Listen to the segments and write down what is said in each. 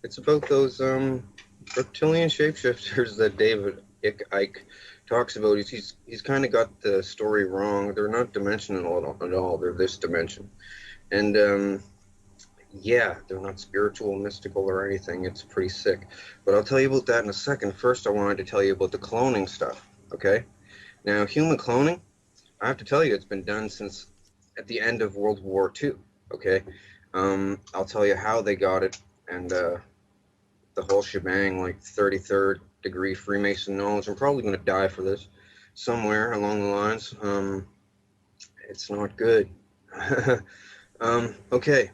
It's about those reptilian shapeshifters that David Icke talks about. He's kind of got the story wrong. They're not dimensional at all. They're this dimension, and yeah, they're not spiritual, mystical, or anything. It's pretty sick. But I'll tell you about that in a second. First, I wanted to tell you about the cloning stuff. Okay, now human cloning. I have to tell you, it's been done since at the end of World War II. Okay, I'll tell you how they got it and the whole shebang, like 33rd degree Freemason knowledge. I'm probably going to die for this somewhere along the lines. It's not good. Okay,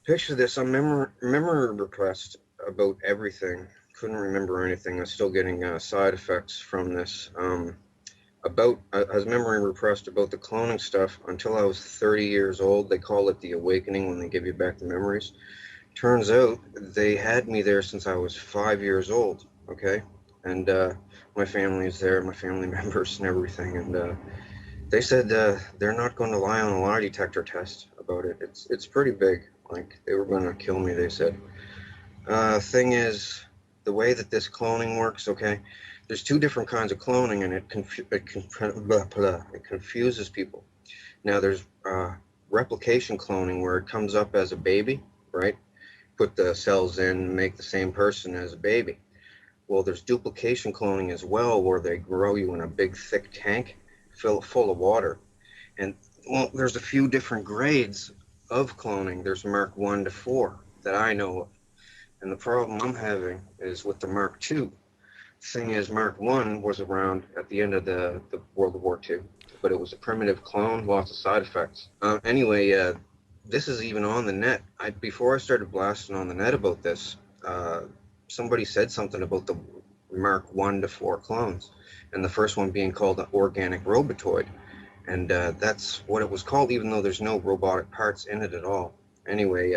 picture this. I'm memory repressed about everything. Couldn't remember anything. I'm still getting side effects from this. I was memory repressed about the cloning stuff until I was 30 years old. They call it the awakening when they give you back the memories. Turns out they had me there since I was 5 years old. Okay, and my family is there, my family members and everything, and they said they're not going to lie on a lie detector test about it. It's pretty big. Like they were going to kill me. They said. Thing is, the way that this cloning works. Okay, there's two different kinds of cloning, and it confuses people. Now there's replication cloning where it comes up as a baby, right? Put the cells in, make the same person as a baby. Well, there's duplication cloning as well, where they grow you in a big, thick tank full of water. And well, there's a few different grades of cloning. There's Mark 1 to 4 that I know of. And the problem I'm having is with the Mark 2. Thing is, Mark 1 was around at the end of the World War II, but it was a primitive clone, lots of side effects. Anyway, this is even on the net. Before I started blasting on the net about this, uh, somebody said something about the Mark 1 to 4 clones, and the first one being called an organic robotoid. And that's what it was called, even though there's no robotic parts in it at all. Anyway,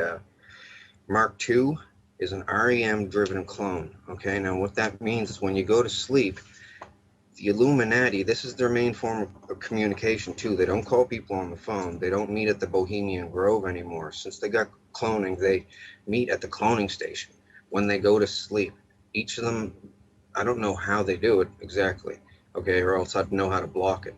Mark 2 is an REM driven clone. Okay, now what that means is when you go to sleep, the Illuminati, this is their main form of communication too. They don't call people on the phone. They don't meet at the Bohemian Grove anymore. Since they got cloning, they meet at the cloning station when they go to sleep. Each of them, I don't know how they do it exactly, okay, or else I'd know how to block it.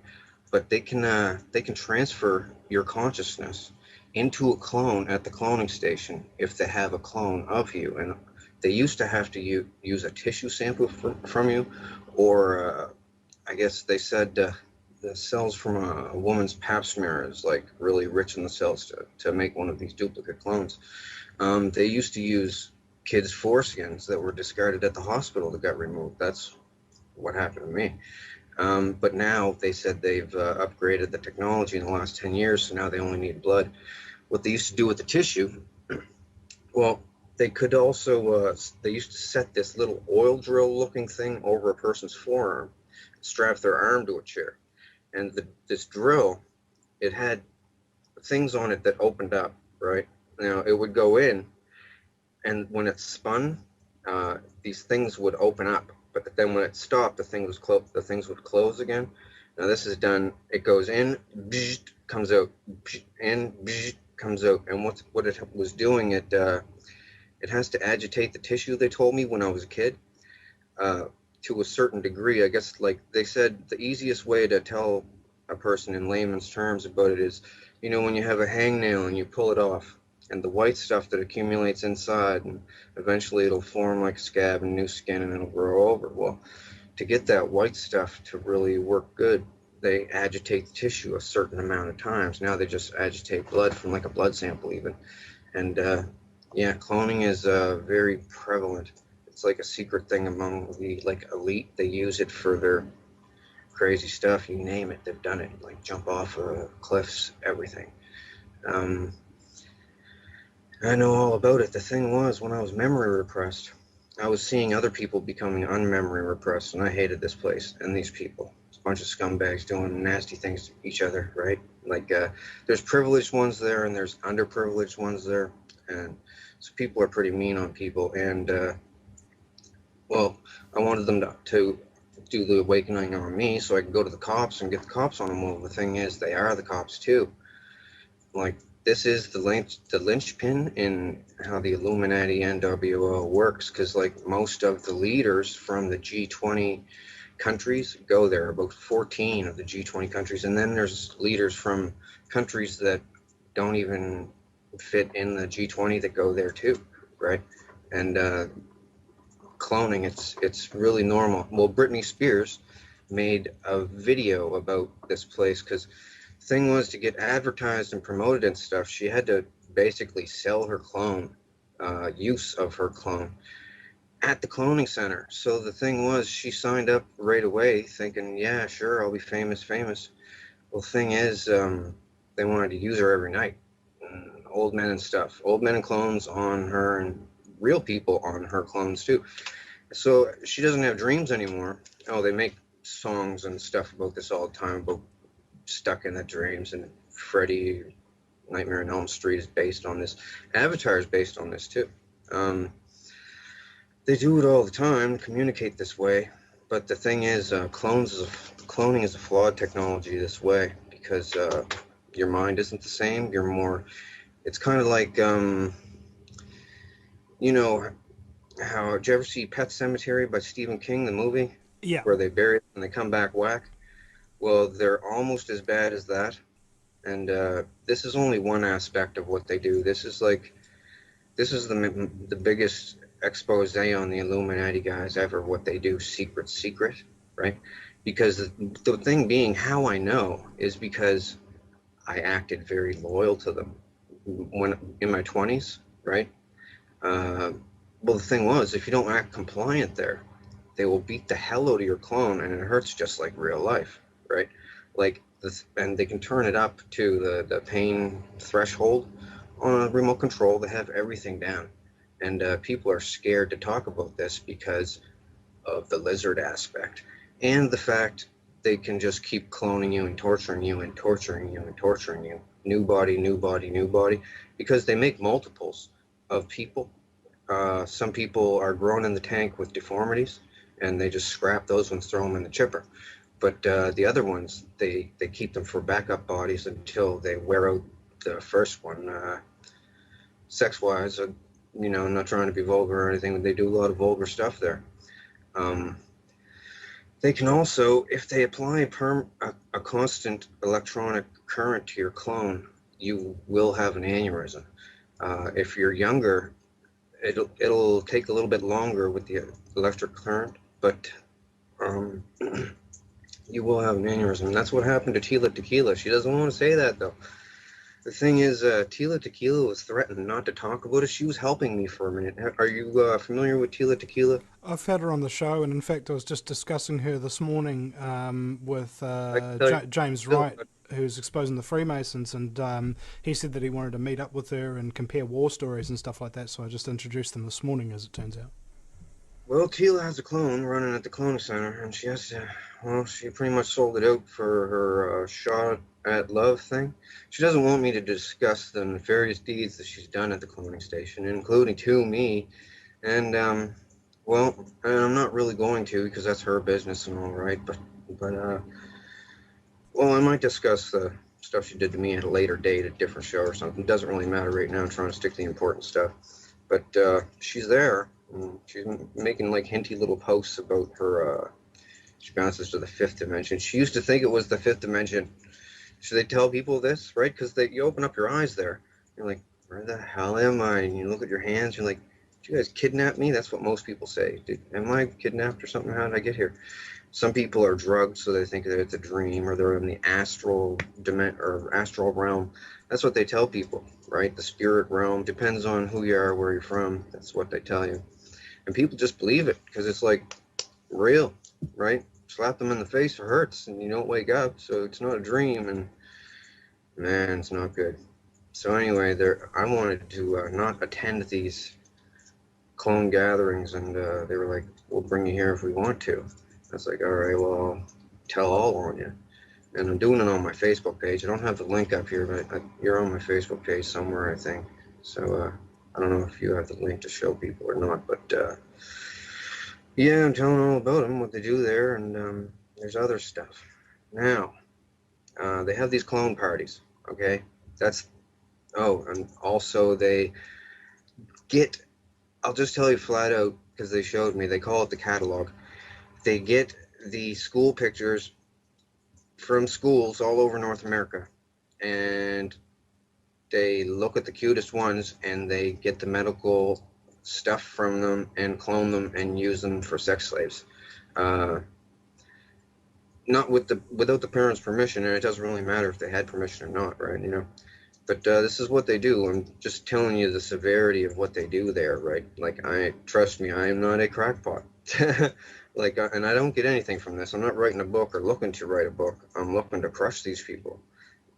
But they can transfer your consciousness into a clone at the cloning station if they have a clone of you. And they used to have to use a tissue sample from you, or I guess they said the cells from a woman's pap smear is like really rich in the cells to make one of these duplicate clones. They used to use kids' foreskins that were discarded at the hospital that got removed. That's what happened to me. But now they said they've upgraded the technology in the last 10 years, so now they only need blood. What they used to do with the tissue, well, they could also, they used to set this little oil drill looking thing over a person's forearm, strap their arm to a chair. And this drill, it had things on it that opened up, right? Now it would go in, and when it spun, these things would open up. But then when it stopped, the things would close again. Now this is done. It goes in, comes out, in, comes out, and what it was doing, it has to agitate the tissue. They told me when I was a kid, uh, to a certain degree. I guess, like they said, the easiest way to tell a person in layman's terms about it is, when you have a hangnail and you pull it off, and the white stuff that accumulates inside, and eventually it'll form like a scab and new skin, and it'll grow over. Well, to get that white stuff to really work good, they agitate the tissue a certain amount of times. Now they just agitate blood from like a blood sample, even. And yeah, cloning is very prevalent. It's like a secret thing among the like elite. They use it for their crazy stuff. You name it, they've done it. Like jump off cliffs, everything. Um, I know all about it. The thing was, when I was memory repressed, I was seeing other people becoming unmemory repressed, and I hated this place and these people. It's a bunch of scumbags doing nasty things to each other, right? Like, there's privileged ones there, and there's underprivileged ones there, and so people are pretty mean on people. And well, I wanted them to do the awakening on me, so I could go to the cops and get the cops on them. Well, the thing is, they are the cops too. Like, this is the linchpin in how the Illuminati NWO works, because like most of the leaders from the G20 countries go there, about 14 of the G20 countries, and then there's leaders from countries that don't even fit in the G20 that go there too, right? And cloning, it's really normal. Well, Britney Spears made a video about this place, because the thing was, to get advertised and promoted and stuff, she had to basically sell her clone, use of her clone at the cloning center. So the thing was, she signed up right away thinking, yeah, sure, I'll be famous. Well, the thing is, they wanted to use her every night. Old men and stuff, old men and clones on her, and real people on her clones too. So she doesn't have dreams anymore. Oh, they make songs and stuff about this all the time, about stuck in the dreams, and Freddy, Nightmare on Elm Street is based on this. Avatar is based on this too. They do it all the time, communicate this way. But the thing is, cloning is a flawed technology this way, because your mind isn't the same. You're more. It's kind of like, you know, how, did you ever see Pet Sematary by Stephen King, the movie, Yeah. where they bury it and they come back whack? Well, they're almost as bad as that. And this is only one aspect of what they do. This is the biggest expose on the Illuminati guys ever. What they do, secret, right? Because the thing being, how I know is because I acted very loyal to them when in my 20s, right? Uh, well, the thing was, if you don't act compliant there, they will beat the hell out of your clone, and it hurts just like real life, right? Like this, and they can turn it up to the pain threshold on a remote control. They have everything down, and people are scared to talk about this because of the lizard aspect and the fact they can just keep cloning you and torturing you and torturing you and torturing you. New body, new body, new body, because they make multiples of people. Some people are grown in the tank with deformities, and they just scrap those ones, throw them in the chipper. But the other ones, they keep them for backup bodies until they wear out the first one. Sex-wise, I'm not trying to be vulgar or anything, but they do a lot of vulgar stuff there. Um, they can also, if they apply a constant electronic current to your clone, you will have an aneurysm. If you're younger, it'll take a little bit longer with the electric current, but um, you will have an aneurysm. And that's what happened to Tila Tequila. She doesn't want to say that though. The thing is, Tila Tequila was threatened not to talk about it. She was helping me for a minute. Are you familiar with Tila Tequila? I've had her on the show, and in fact, I was just discussing her this morning with I can tell you. James Wright, who's exposing the Freemasons, and he said that he wanted to meet up with her and compare war stories and stuff like that. So I just introduced them this morning, as it turns out. Well, Tila has a clone running at the cloning center, and she has to. Well, she pretty much sold it out for her shot at love thing. She doesn't want me to discuss the nefarious deeds that she's done at the cloning station, including to me. And well, and I'm not really going to, because that's her business and all right. But well, I might discuss the stuff she did to me at a later date, a different show or something. It doesn't really matter right now. I'm trying to stick to the important stuff. But she's there. She's making like hinty little posts about her. She bounces to the fifth dimension. She used to think it was the fifth dimension. Should they tell people this, right? Because you open up your eyes there. You're like, where the hell am I? And you look at your hands. You're like, did you guys kidnap me? That's what most people say. Am I kidnapped or something? How did I get here? Some people are drugged, so they think that it's a dream, or they're in the astral or astral realm. That's what they tell people, right? The spirit realm depends on who you are, where you're from. That's what they tell you, and people just believe it because it's like real, right? Slap them in the face, it hurts, and you don't wake up, so it's not a dream, and man, it's not good. So anyway, I wanted to not attend these clone gatherings, and they were like, "We'll bring you here if we want to." I was like, all right, well, I'll tell all on you. And I'm doing it on my Facebook page. I don't have the link up here, but you're on my Facebook page somewhere, I think. So I don't know if you have the link to show people or not, but yeah, I'm telling all about them, what they do there, and there's other stuff. Now, they have these clone parties, okay? That's Oh, and also they get, I'll just tell you flat out because they showed me, they call it the catalog. They get the school pictures from schools all over North America, and they look at the cutest ones and they get the medical stuff from them and clone them and use them for sex slaves. Uh, Not without the parents' permission, and it doesn't really matter if they had permission or not, right? But this is what they do. I'm just telling you the severity of what they do there, right? Like, trust me, I am not a crackpot. Like, and I don't get anything from this. I'm not writing a book or looking to write a book. I'm looking to crush these people.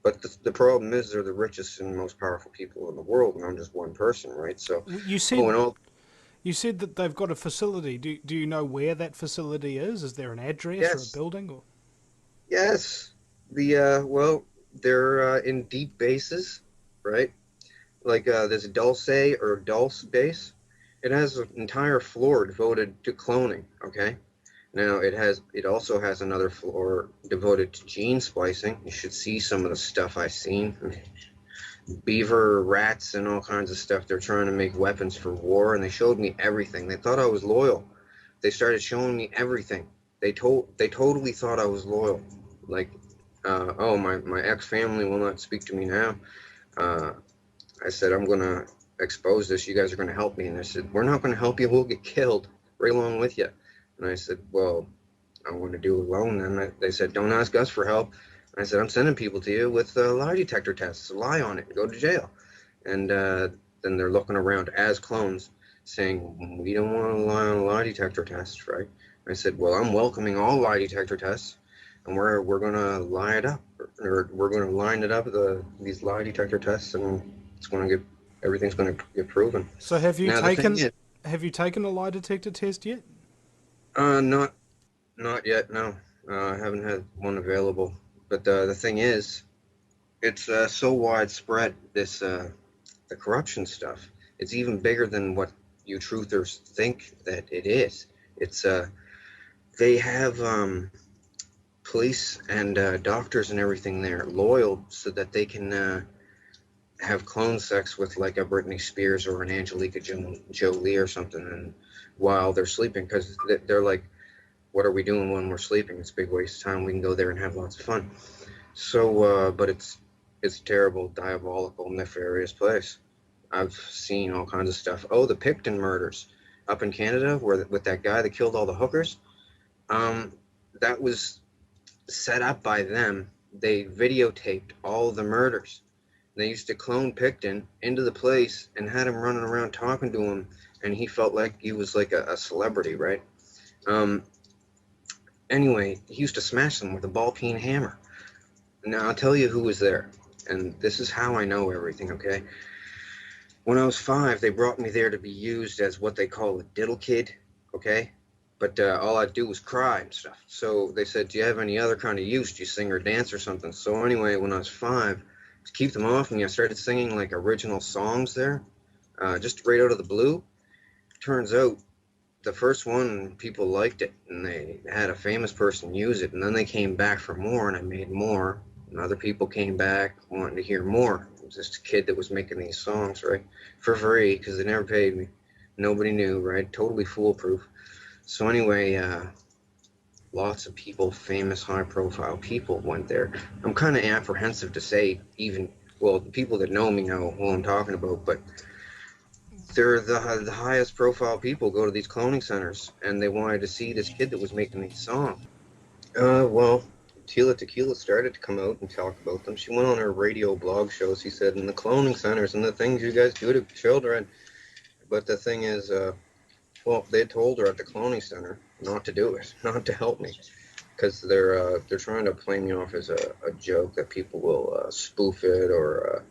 But the problem is they're the richest and most powerful people in the world, and I'm just one person, right? So, You oh, said and all, you said that they've got a facility. Do you know where that facility is? Is there an address or a yes, building? Or yes. Well, they're in deep bases, right? Like this Dulce or Dulce base. It has an entire floor devoted to cloning. Okay. Now it also has another floor devoted to gene splicing. You should see some of the stuff I've seen. Beaver, rats, and all kinds of stuff. They're trying to make weapons for war, and they showed me everything. They thought I was loyal. They started showing me everything. They totally thought I was loyal. Like, oh, my ex family will not speak to me now. Uh, I said, I'm going to expose this. You guys are going to help me. And they said, we're not going to help you. We'll get killed right along with you. And I said, well, I'm going to do it alone. And they said, don't ask us for help. And I said, I'm sending people to you with lie detector tests. Lie on it and go to jail. And then they're looking around as clones saying, we don't want to lie on a lie detector test, right? I said, well, I'm welcoming all lie detector tests. And we're gonna line it up, or we're gonna line it up these lie detector tests, and it's going to get everything's going to get proven. so Now the thing is, have you taken a lie detector test yet? not yet. No, I haven't had one available. But the thing is, it's so widespread. The corruption stuff. It's even bigger than what you truthers think that it is. It's they have police and doctors and everything there loyal so that they can have clone sex with like a Britney Spears or an Angelica Jolie or something, and while they're sleeping, because they're like, what are we doing when we're sleeping? It's a big waste of time. We can go there and have lots of fun. So, but it's a terrible, diabolical, nefarious place. I've seen all kinds of stuff. Oh, the Picton murders up in Canada, where with that guy that killed all the hookers. Um, that was set up by them. They videotaped all the murders. They used to clone Picton into the place and had him running around talking to him, and he felt like he was like a celebrity, right? Um, anyway, he used to smash them with a ball peen hammer. Now I'll tell you who was there, and this is how I know everything. Okay, when I was 5, they brought me there to be used as what they call a diddle kid. Okay, but all I'd do was cry and stuff. So they said, "Do you have any other kind of use? Do you sing or dance or something?" So anyway, when I was 5, to keep them off me, I started singing like original songs there, just right out of the blue. Turns out the first one, people liked it, and they had a famous person use it, and then they came back for more, and I made more, and other people came back wanting to hear more. It was just a kid that was making these songs, right, for free, because they never paid me. Nobody knew, right? Totally foolproof. So anyway, lots of people, famous, high-profile people went there. I'm kind of apprehensive to say even, well, the people that know me know who I'm talking about, but they're the highest profile people go to these cloning centers, and they wanted to see this kid that was making these songs. Well, Tila Tequila started to come out and talk about them. She went on her radio blog show. She said, in the cloning centers and the things you guys do to children. But the thing is, well, they told her at the cloning center not to do it, not to help me, because they're trying to play me off as a joke that people will spoof it or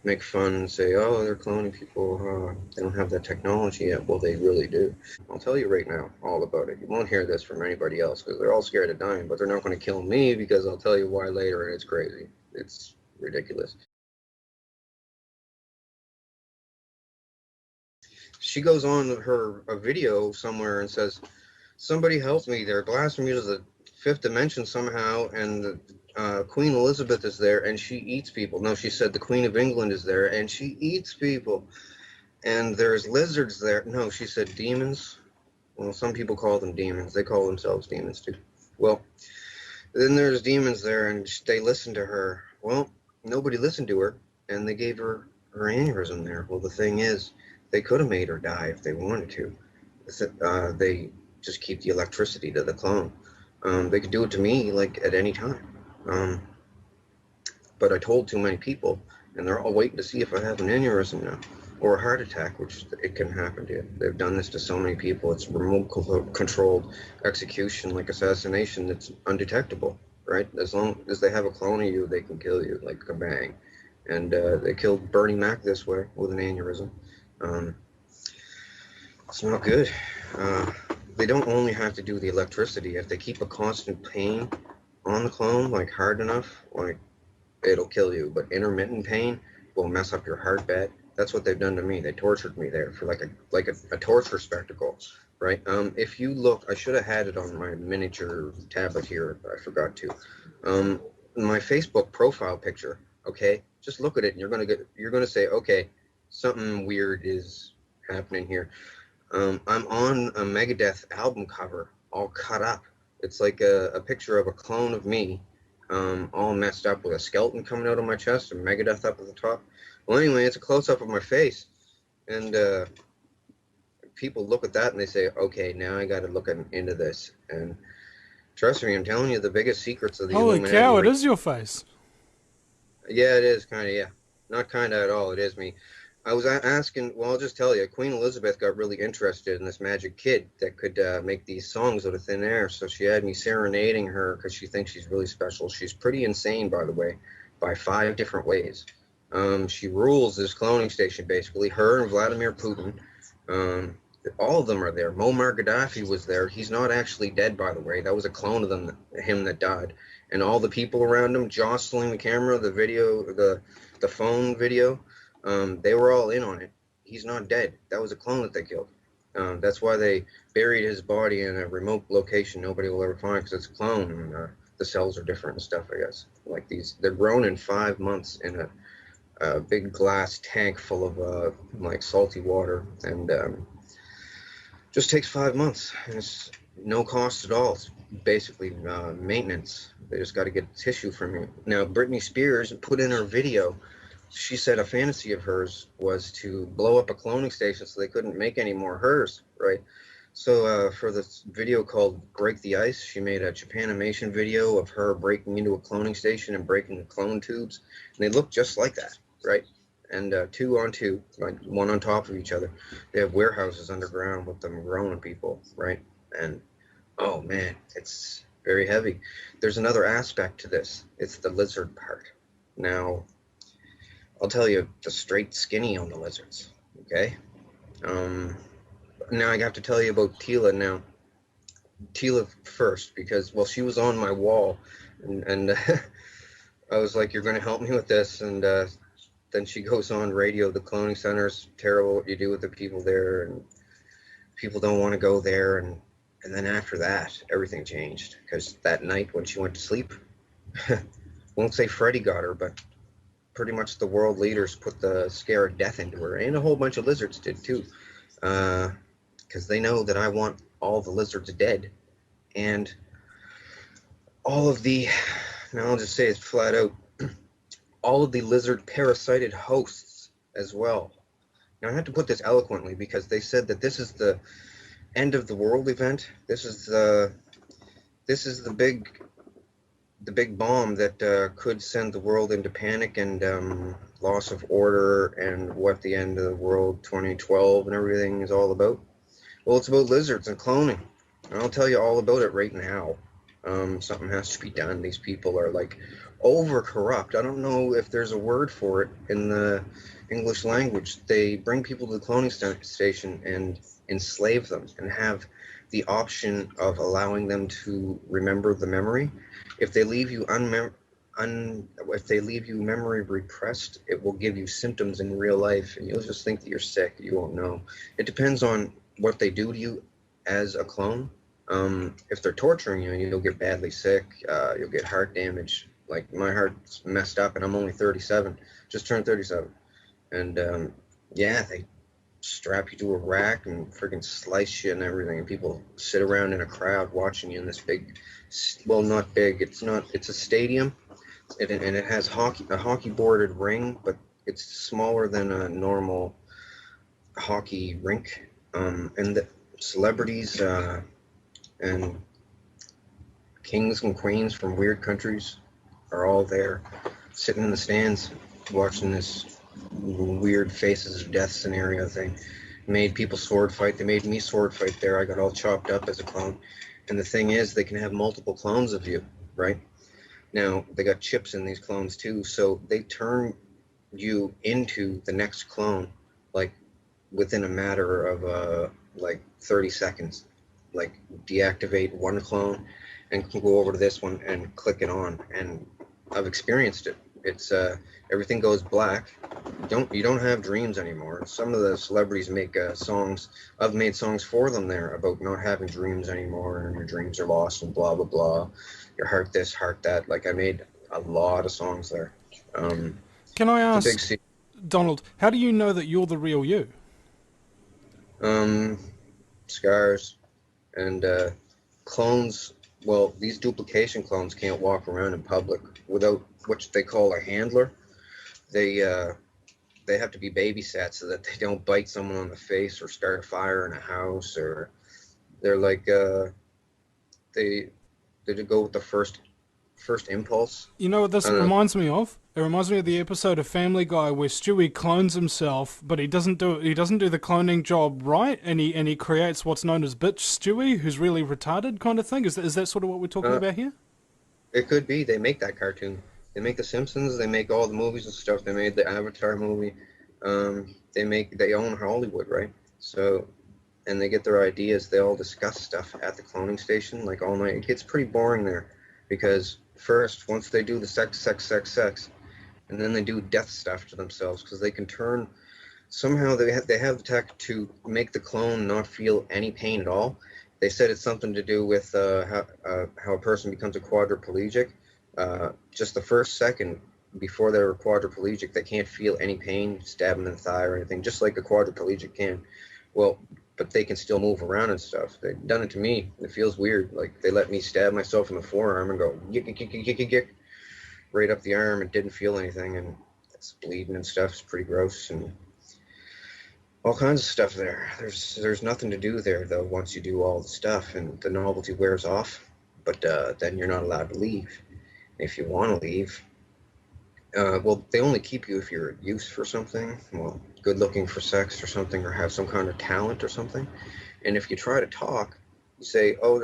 make fun and say, oh, they're cloning people. They don't have that technology yet. Well, they really do. I'll tell you right now all about it. You won't hear this from anybody else because they're all scared of dying, but they're not going to kill me because I'll tell you why later, and it's crazy. It's ridiculous. She goes on her a video somewhere and says, somebody help me. They're blasting me to the fifth dimension somehow, and Queen Elizabeth is there and she eats people. No, she said the Queen of England is there and she eats people. And there's lizards there. No, she said demons. Well, some people call them demons. They call themselves demons too. Well, then there's demons there and they listen to her. Well, nobody listened to her and they gave her aneurysm there. Well, the thing is, they could have made her die if they wanted to. They just keep the electricity to the clone. They could do it to me like at any time. Um, but I told too many people, and they're all waiting to see if I have an aneurysm now or a heart attack, which it can happen to. They've done this to so many people. It's remote controlled execution, like assassination, that's undetectable, right? As long as they have a clone of you, they can kill you like a bang. And they killed Bernie Mac this way with an aneurysm. It's not good. They don't only have to do the electricity. If they keep a constant pain on the clone, like hard enough, like it'll kill you. But intermittent pain will mess up your heart bed. That's what they've done to me. They tortured me there for like a torture spectacle, right? If you look, I should have had it on my miniature tablet here. I forgot to. My Facebook profile picture. Okay, just look at it, and you're gonna say, okay, something weird is happening here. I'm on a Megadeth album cover, all cut up. It's like a picture of a clone of me, all messed up with a skeleton coming out of my chest and Megadeth up at the top. Well, anyway, it's a close-up of my face, and people look at that and they say, okay, now I got to look into this. And trust me, I'm telling you the biggest secrets of the Holy Illuminati. cow, it is your face. Yeah, it is kind of, yeah. Not kind of at all, it is me. I was asking, well, I'll just tell you, Queen Elizabeth got really interested in this magic kid that could make these songs out of thin air. So she had me serenading her because she thinks she's really special. She's pretty insane, by the way, by 5 different ways. She rules this cloning station, basically. Her and Vladimir Putin. All of them are there. Muammar Gaddafi was there. He's not actually dead, by the way. That was a clone of him that died. And all the people around him jostling the camera, the video, the phone video. They were all in on it. He's not dead. That was a clone that they killed. That's why they buried his body in a remote location nobody will ever find, because it's a clone, and the cells are different and stuff, I guess. Like they're grown in 5 months in a big glass tank full of like salty water, and just takes 5 months. And it's no cost at all. It's basically maintenance. They just got to get tissue from you. Now, Britney Spears put in her video. She said a fantasy of hers was to blow up a cloning station so they couldn't make any more hers, right? So for this video called Break the Ice, she made a Japanimation video of her breaking into a cloning station and breaking the clone tubes. And they look just like that, right? And 2 on 2, like one on top of each other. They have warehouses underground with them growing people, right? And, oh man, it's very heavy. There's another aspect to this. It's the lizard part. Now, I'll tell you the straight skinny on the lizards, okay? Now I have to tell you about Tila now. Tila first, because, well, she was on my wall, and I was like, you're going to help me with this, and then she goes on radio, the cloning center's terrible what you do with the people there, and people don't want to go there, and then after that, everything changed, because that night when she went to sleep, won't say Freddy got her, but pretty much the world leaders put the scare of death into her, and a whole bunch of lizards did too, because they know that I want all the lizards dead, and all of the, now I'll just say it flat out, all of the lizard parasited hosts as well. Now I have to put this eloquently because they said that this is the end of the world event. This is the big bomb that could send the world into panic and loss of order, and what the end of the world 2012 and everything is all about. Well, it's about lizards and cloning. And I'll tell you all about it right now. Something has to be done. These people are like over corrupt. I don't know if there's a word for it in the English language. They bring people to the cloning station and enslave them and have the option of allowing them to remember the memory. If they leave you if they leave you memory repressed, it will give you symptoms in real life, and you'll just think that you're sick. You won't know. It depends on what they do to you as a clone. If they're torturing you, you'll get badly sick. You'll get heart damage. Like my heart's messed up, and I'm only 37, just turned 37, and yeah, they strap you to a rack and freaking slice you and everything, and people sit around in a crowd watching you in this big, well, not big, it's not, it's a stadium, and it has a hockey boarded ring, but it's smaller than a normal hockey rink. And the celebrities and kings and queens from weird countries are all there, sitting in the stands, watching this weird faces of death scenario thing. Made people sword fight. They made me sword fight there. I got all chopped up as a clone. And the thing is, they can have multiple clones of you, right? Now, they got chips in these clones too, so they turn you into the next clone, like within a matter of like 30 seconds. Like deactivate one clone and can go over to this one and click it on. And I've experienced it. It's everything goes black. You don't have dreams anymore. Some of the celebrities make songs. I've made songs for them there about not having dreams anymore, and your dreams are lost, and blah blah blah. Your heart this, heart that. Like I made a lot of songs there. Um, Can I it's a big ask, secret. Donald, how do you know that you're the real you? Um, Scars and clones. Well, these duplication clones can't walk around in public without what they call a handler. They they have to be babysat so that they don't bite someone on the face or start a fire in a house, or they're like they they go with the first impulse. You know what I this don't know. reminds me of? It reminds me of the episode of Family Guy where Stewie clones himself, but he doesn't do the cloning job right, and he creates what's known as bitch Stewie, who's really retarded kind of thing. Is that sort of what we're talking Uh, about here? it could be they make that cartoon. They make The Simpsons. They make all the movies and stuff. They made the Avatar movie. They own Hollywood, right? So and they get their ideas. They all discuss stuff at the cloning station like all night. It gets pretty boring there because first, once they do the sex, and then they do death stuff to themselves because they can turn. Somehow they have the tech to make the clone not feel any pain at all. They said it's something to do with how a person becomes a quadriplegic. Just the first second before they're quadriplegic, they can't feel any pain, stabbing in the thigh or anything, just like a quadriplegic can. Well, but they can still move around and stuff. They've done it to me. It feels weird. Like they let me stab myself in the forearm and go yick, yick, yick, yick, yick, yick, right up the arm and didn't feel anything, and it's bleeding and stuff. It's pretty gross and all kinds of stuff there. There's nothing to do there though once you do all the stuff and the novelty wears off. But then you're not allowed to leave. If you want to leave, well, they only keep you if you're used for something. Well, good looking for sex or something, or have some kind of talent or something. And if you try to talk, you say, oh,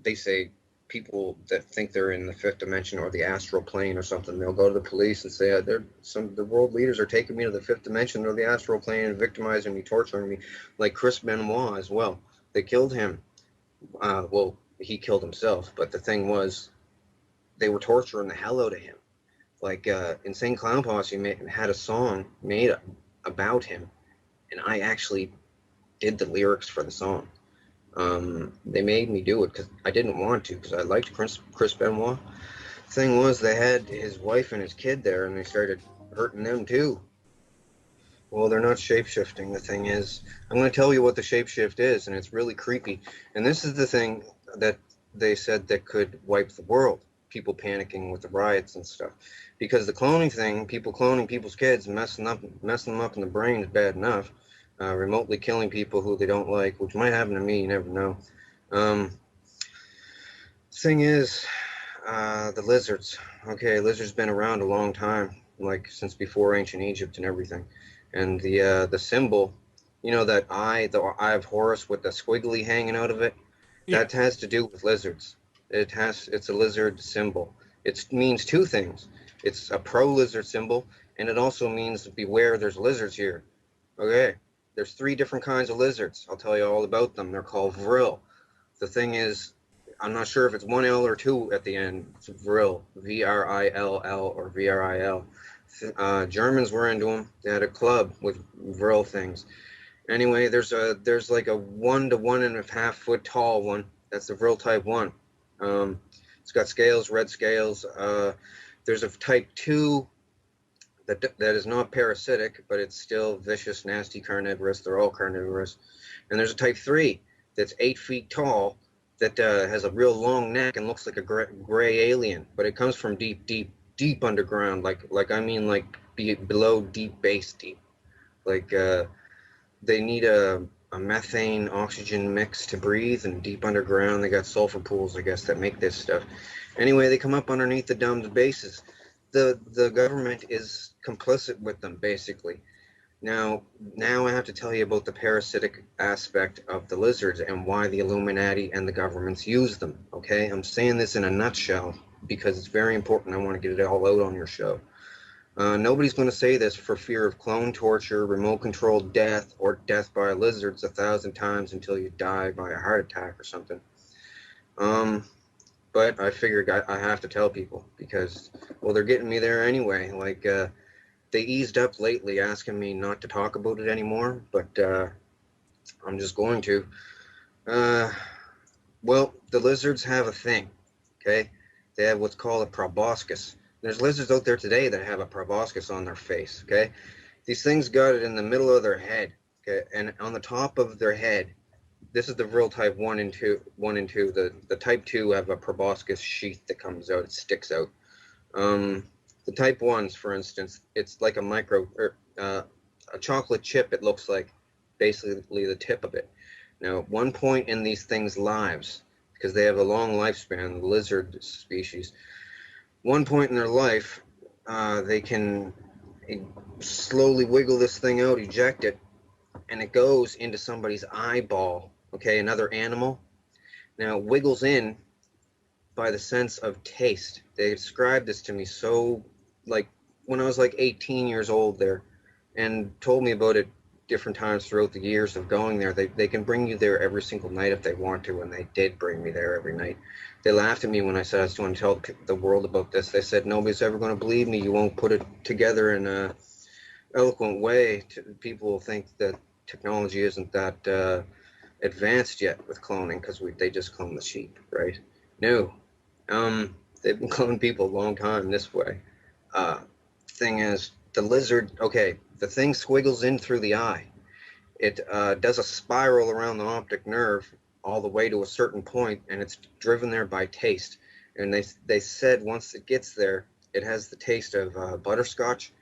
they say people that think they're in the fifth dimension or the astral plane or something. They'll go to the police and say, the world leaders are taking me to the fifth dimension or the astral plane and victimizing me, torturing me, like Chris Benoit as well. They killed him. Well, he killed himself, but the thing was, they were torturing the hell out of him. Like Insane Clown Posse had a song made about him, and I actually did the lyrics for the song. They made me do it because I didn't want to because I liked Chris Benoit. Thing was, they had his wife and his kid there, and they started hurting them too. Well, they're not shapeshifting. The thing is, I'm going to tell you what the shapeshift is, and it's really creepy. And this is the thing that they said that could wipe the world. People panicking with the riots and stuff, because the cloning thing, people cloning people's kids, messing them up in the brain is bad enough. Remotely killing people who they don't like, which might happen to me. You never know. Um, Thing is, the lizards. Okay, lizards been around a long time, like since before ancient Egypt and everything. And the symbol, that the eye of Horus with the squiggly hanging out of it, Yeah. that has to do with lizards. It's a lizard symbol. It means two things. It's a pro lizard symbol, and it also means beware. There's lizards here. Okay, there's three different kinds of lizards. I'll tell you all about them. They're called vril. The thing is, I'm not sure if it's one L or two at the end. It's vril, VRILL or VRIL. Germans were into them. They had a club with vril things. Anyway, there's like a 1 to 1.5 foot tall one. That's the vril type 1. It's got scales, red scales. There's a type 2 that is not parasitic, but it's still vicious, nasty, carnivorous. They're all carnivorous. And there's a type 3 that's 8 feet tall that has a real long neck and looks like a gray alien, but it comes from deep, deep, deep underground. I mean, like below deep base deep. Like they need a methane oxygen mix to breathe, and deep underground they got sulfur pools, I guess, that make this stuff. Anyway, they come up underneath the domed bases. The government is complicit with them, basically. Now I have to tell you about the parasitic aspect of the lizards and why the Illuminati and the governments use them. Okay, I'm saying this in a nutshell because it's very important. I want to get it all out on your show. Nobody's going to say this for fear of clone torture, remote-controlled death, or death by lizards 1,000 times until you die by a heart attack or something. But I figured I have to tell people because, well, they're getting me there anyway. Like, they eased up lately, asking me not to talk about it anymore, but I'm just going to. Well, the lizards have a thing, okay? They have what's called a proboscis. There's lizards out there today that have a proboscis on their face, okay? These things got it in the middle of their head, okay? And on the top of their head, this is the real type 1 and 2. The type 2 have a proboscis sheath that comes out, it sticks out. The type 1s, for instance, it's like a chocolate chip, it looks like, basically the tip of it. Now, at one point in these things' lives, because they have a long lifespan, the lizard species, one point in their life, they can slowly wiggle this thing out, eject it, and it goes into somebody's eyeball, okay, another animal. Now, it wiggles in by the sense of taste. They described this to me so, like, when I was like 18 years old there, and told me about it different times throughout the years of going there. They can bring you there every single night if they want to, and they did bring me there every night. They laughed at me when I said I was going to tell the world about this. They said, nobody's ever going to believe me. You won't put it together in a eloquent way. People will think that technology isn't that advanced yet with cloning because they just clone the sheep, right? No. They've been cloning people a long time this way. Thing is, the lizard, okay, the thing squiggles in through the eye. It does a spiral around the optic nerve all the way to a certain point, and it's driven there by taste. And they said once it gets there, it has the taste of butterscotch,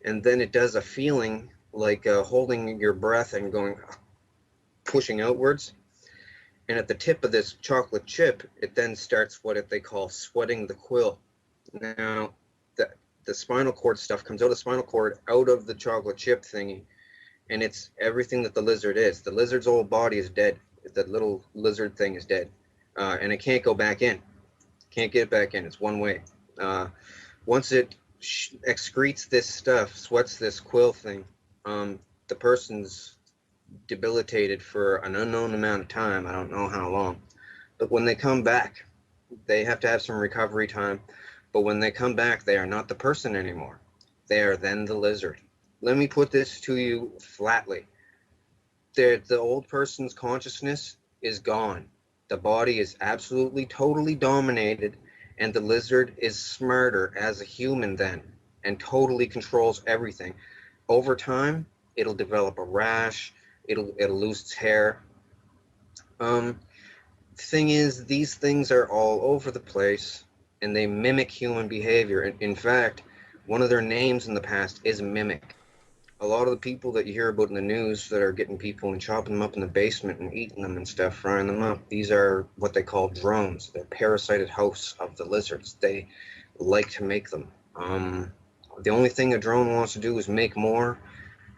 and then it does a feeling like holding your breath and going, pushing outwards. And at the tip of this chocolate chip, it then starts what they call sweating the quill. Now, the spinal cord stuff comes out of the spinal cord, out of the chocolate chip thingy, and it's everything that the lizard is. The lizard's whole body is dead. The little lizard thing is dead, and it can't go back in. Can't get back in. It's one way. Once it excretes this stuff, sweats this quill thing, the person's debilitated for an unknown amount of time. I don't know how long. But when they come back, they have to have some recovery time. But when they come back, they are not the person anymore. They are then the lizard. Let me put this to you flatly. The old person's consciousness is gone. The body is absolutely, totally dominated, and the lizard is smarter as a human then, and totally controls everything. Over time, it'll develop a rash, it'll lose its hair. Thing is, these things are all over the place, and they mimic human behavior. In fact, one of their names in the past is Mimic. A lot of the people that you hear about in the news that are getting people and chopping them up in the basement and eating them and stuff, frying them up, these are what they call drones. They're parasited hosts of the lizards. They like to make them. The only thing a drone wants to do is make more,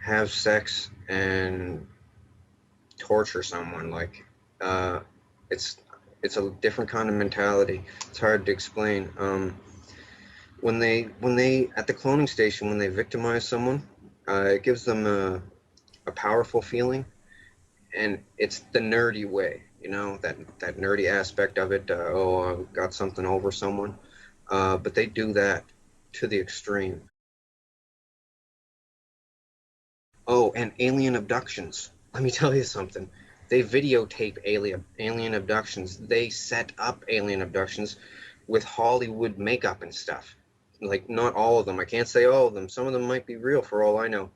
have sex, and torture someone. Like, it's a different kind of mentality. It's hard to explain. When they at the cloning station, when they victimize someone, it gives them a powerful feeling, and it's the nerdy way, that nerdy aspect of it. I got something over someone, but they do that to the extreme. Oh, and alien abductions. Let me tell you something. They videotape alien abductions. They set up alien abductions with Hollywood makeup and stuff. like not all of them. I can't say all of them. Some of them might be real for all I know.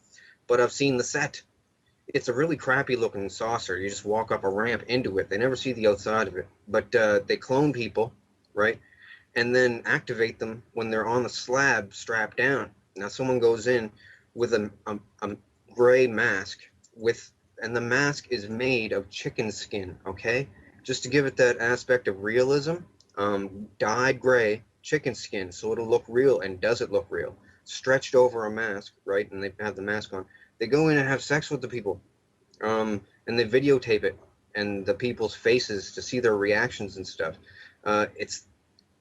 But I've seen the set. It's a really crappy looking saucer. You just walk up a ramp into it. They never see the outside of it. But they clone people, right? And then activate them when they're on the slab strapped down. Now someone goes in with a gray mask and the mask is made of chicken skin, okay? Just to give it that aspect of realism, dyed gray chicken skin, so it'll look real. And does it look real? Stretched over a mask, right? And they have the mask on. They go in and have sex with the people, and they videotape it and the people's faces to see their reactions and stuff. It's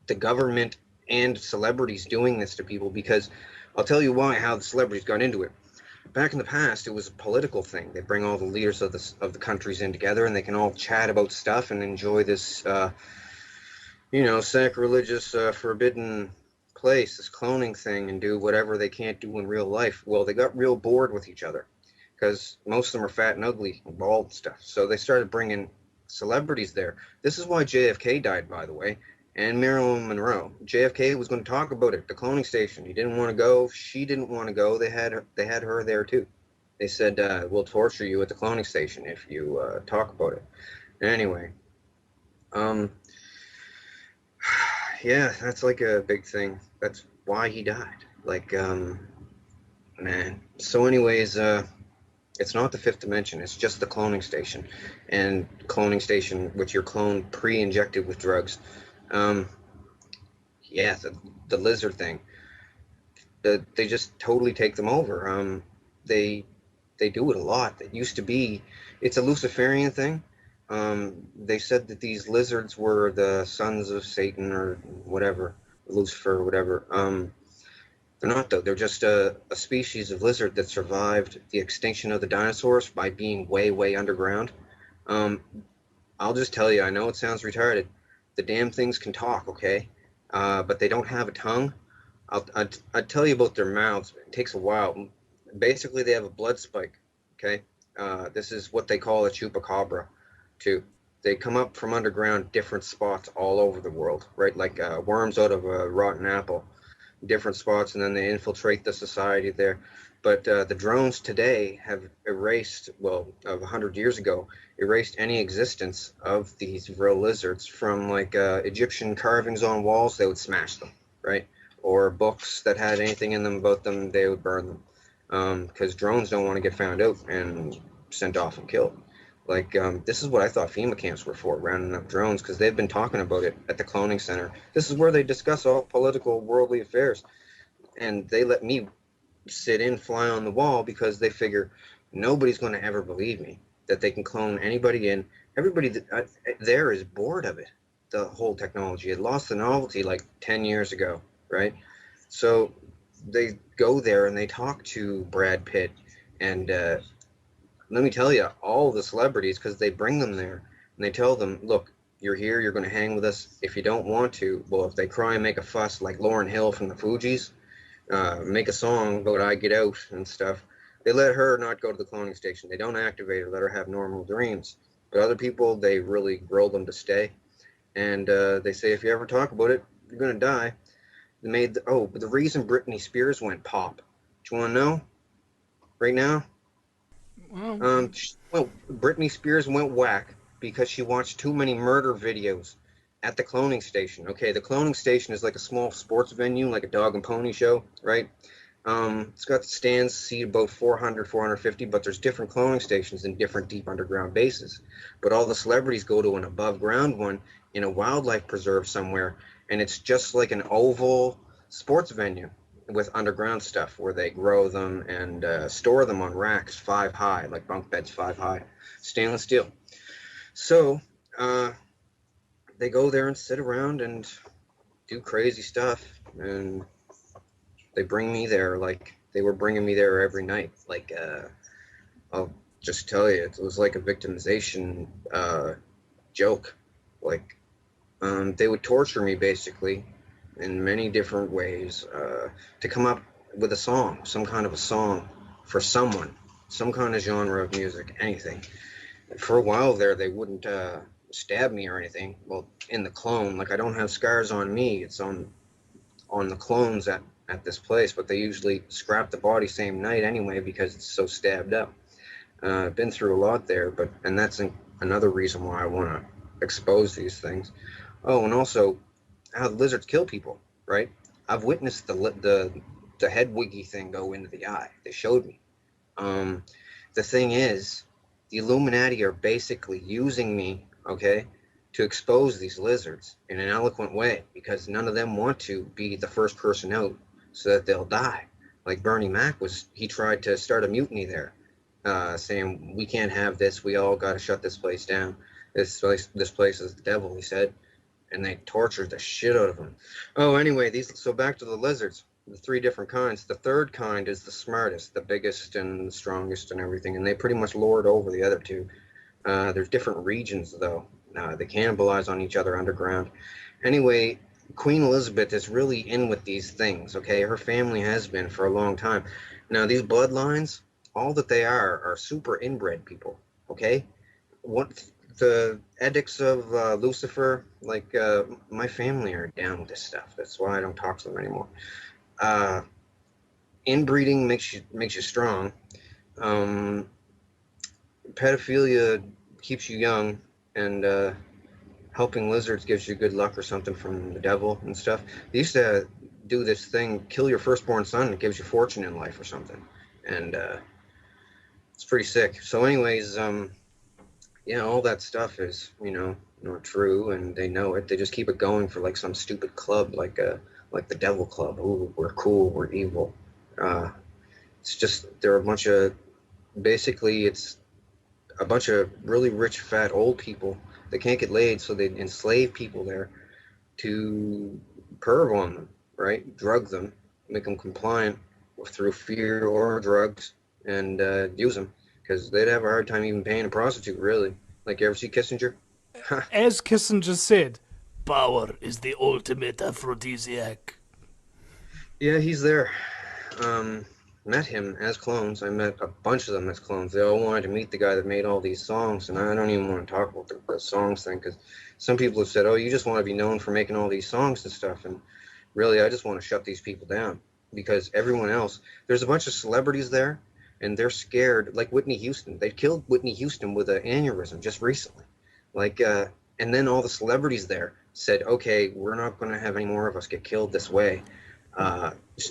the government and celebrities doing this to people, because I'll tell you why, how the celebrities got into it. Back in the past, it was a political thing. They bring all the leaders of the countries in together, and they can all chat about stuff and enjoy this, sacrilegious, forbidden place, this cloning thing, and do whatever they can't do in real life. Well, they got real bored with each other because most of them are fat and ugly and bald and stuff. So they started bringing celebrities there. This is why JFK died, by the way, and Marilyn Monroe. JFK was going to talk about it, the cloning station. He didn't want to go. She didn't want to go. They had her there too. They said, we'll torture you at the cloning station if you talk about it. Anyway, yeah, that's like a big thing. That's why he died. Like, man. So anyways, it's not the fifth dimension. It's just the cloning station, and cloning station with your clone pre-injected with drugs. Yeah, the lizard thing. They just totally take them over. They do it a lot. It used to be, it's a Luciferian thing. They said that these lizards were the sons of Satan or whatever, Lucifer or whatever. They're not, though. They're just a species of lizard that survived the extinction of the dinosaurs by being way, way underground. I'll just tell you, I know it sounds retarded. The damn things can talk, okay? But they don't have a tongue. I'll tell you about their mouths. It takes a while. Basically, they have a blood spike, okay? This is what they call a chupacabra, too. They come up from underground, different spots all over the world, right? Like worms out of a rotten apple, different spots, and then they infiltrate the society there. But the drones today have erased, well, of 100 years ago, erased any existence of these real lizards from, like, Egyptian carvings on walls. They would smash them, right? Or books that had anything in them about them, they would burn them, because drones don't want to get found out and sent off and killed. Like, this is what I thought FEMA camps were for, rounding up drones, because they've been talking about it at the cloning center. This is where they discuss all political, worldly affairs, and they let me sit in, fly on the wall, because they figure nobody's going to ever believe me that they can clone anybody in. Everybody there is bored of it, the whole technology. It lost the novelty like 10 years ago, right? So they go there and they talk to Brad Pitt, and let me tell you, all the celebrities, because they bring them there and they tell them, look, you're here, you're going to hang with us. If you don't want to, well, if they cry and make a fuss like Lauryn Hill from the Fugees, make a song about I Get Out and stuff, they let her not go to the cloning station. They don't activate her, let her have normal dreams. But other people, they really grill them to stay. And they say, if you ever talk about it, you're going to die. They made but the reason Britney Spears went pop, do you want to know right now? Well, Britney Spears went whack because she watched too many murder videos at the cloning station. Okay, the cloning station is like a small sports venue, like a dog and pony show, right? It's got stands, seat about 400, 450, but there's different cloning stations in different deep underground bases. But all the celebrities go to an above ground one in a wildlife preserve somewhere, and it's just like an oval sports venue with underground stuff where they grow them and store them on racks 5 high, like bunk beds 5 high, stainless steel. So they go there and sit around and do crazy stuff, and they bring me there like they were bringing me there every night. Like, I'll just tell you, it was like a victimization joke. Like, they would torture me basically in many different ways to come up with a song, some kind of a song for someone, some kind of genre of music, anything. For a while there, they wouldn't stab me or anything. Well, in the clone, like, I don't have scars on me. It's on the clones that at this place, but they usually scrap the body same night anyway because it's so stabbed up. I've been through a lot there, and that's another reason why I want to expose these things. Oh, and also how the lizards kill people, right? I've witnessed the head wiggy thing go into the eye. They showed me. Um, the thing is, the Illuminati are basically using me, okay, to expose these lizards in an eloquent way because none of them want to be the first person out so that they'll die. Like Bernie Mac he tried to start a mutiny there, saying we can't have this. We all got to shut this place down. This place is the devil, he said, and they tortured the shit out of him. Oh, anyway, so back to the lizards. The three different kinds. The third kind is the smartest, the biggest, and the strongest, and everything, and they pretty much lord over the other two. There's different regions, though. They cannibalize on each other underground. Anyway, Queen Elizabeth is really in with these things, okay? Her family has been for a long time. Now, these bloodlines, all that they are super inbred people, okay? What the edicts of Lucifer, like my family are down with this stuff. That's why I don't talk to them anymore. Inbreeding makes you strong. Pedophilia keeps you young, and helping lizards gives you good luck or something from the devil and stuff. They used to do this thing, kill your firstborn son, it gives you fortune in life or something, and it's pretty sick. So anyways, yeah, all that stuff is, not true, and they know it. They just keep it going for like some stupid club, like the Devil Club. Ooh, we're cool, we're evil. It's just they're a bunch of, basically, it's a bunch of really rich, fat, old people that can't get laid, so they enslave people there to perv on them, right? Drug them, make them compliant through fear or drugs, and use them because they'd have a hard time even paying a prostitute, really. Like, you ever see Kissinger? As Kissinger said, power is the ultimate aphrodisiac. Yeah, he's there. Met him as clones. I met a bunch of them as clones. They all wanted to meet the guy that made all these songs, and I don't even want to talk about the songs thing because some people have said, "Oh, you just want to be known for making all these songs and stuff," and really, I just want to shut these people down because everyone else, there's a bunch of celebrities there, and they're scared. Like Whitney Houston, they killed Whitney Houston with an aneurysm just recently. Like, and then all the celebrities there said, "Okay, we're not going to have any more of us get killed this way."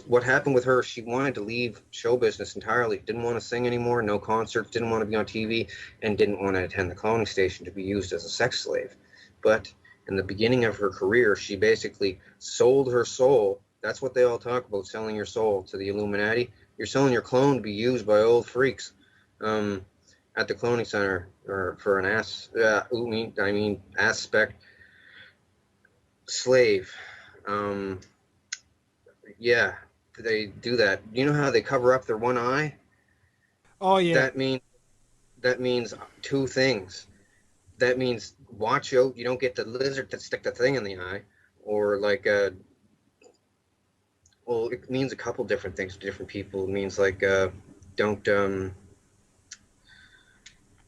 What happened with her, she wanted to leave show business entirely, didn't want to sing anymore, no concerts, didn't want to be on TV, and didn't want to attend the cloning station to be used as a sex slave. But in the beginning of her career, she basically sold her soul. That's what they all talk about, selling your soul to the Illuminati. You're selling your clone to be used by old freaks at the cloning center, or for an aspect slave. Yeah, they do that. You know how they cover up their one eye? Oh yeah. That means two things. That means watch out you don't get the lizard to stick the thing in the eye, or like well, it means a couple different things to different people. It means like don't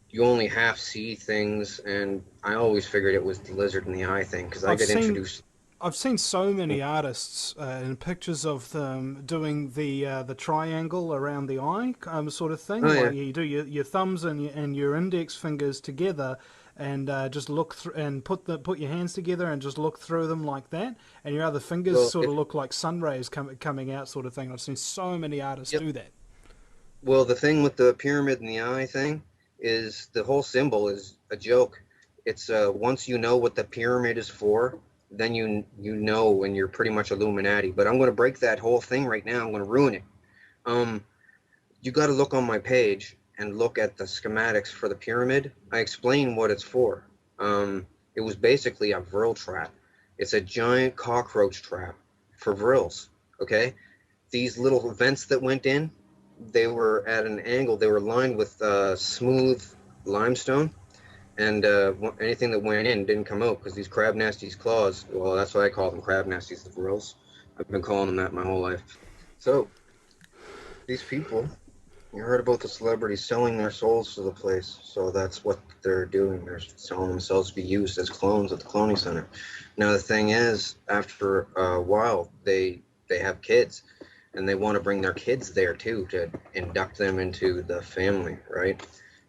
you only half see things, and I always figured it was the lizard in the eye thing because I I've get seen introduced. I've seen so many artists in pictures of them doing the triangle around the eye sort of thing. Oh yeah. Like you do your thumbs and your index fingers together, and just look through and put your hands together and just look through them like that, and your other fingers Well, sort of if look like sun rays coming out, sort of thing. I've seen so many artists yep. do that. Well, the thing with the pyramid in the eye thing is the whole symbol is a joke. It's once you know what the pyramid is for, then you know when you're pretty much Illuminati. But I'm going to break that whole thing right now. I'm going to ruin it. Um, you got to look on my page and look at the schematics for the pyramid. I explain what it's for. It was basically a vril trap. It's a giant cockroach trap for vrils. Okay, these little vents that went in, they were at an angle. They were lined with smooth limestone, and anything that went in didn't come out because these crab nasties claws. Well, that's why I call them crab nasties, the grills. I've been calling them that my whole life. So these people, you heard about the celebrities selling their souls to the place. So that's what they're doing. They're selling themselves to be used as clones at the cloning center. Now the thing is, after a while, they have kids. and they want to bring their kids there too to induct them into the family, right?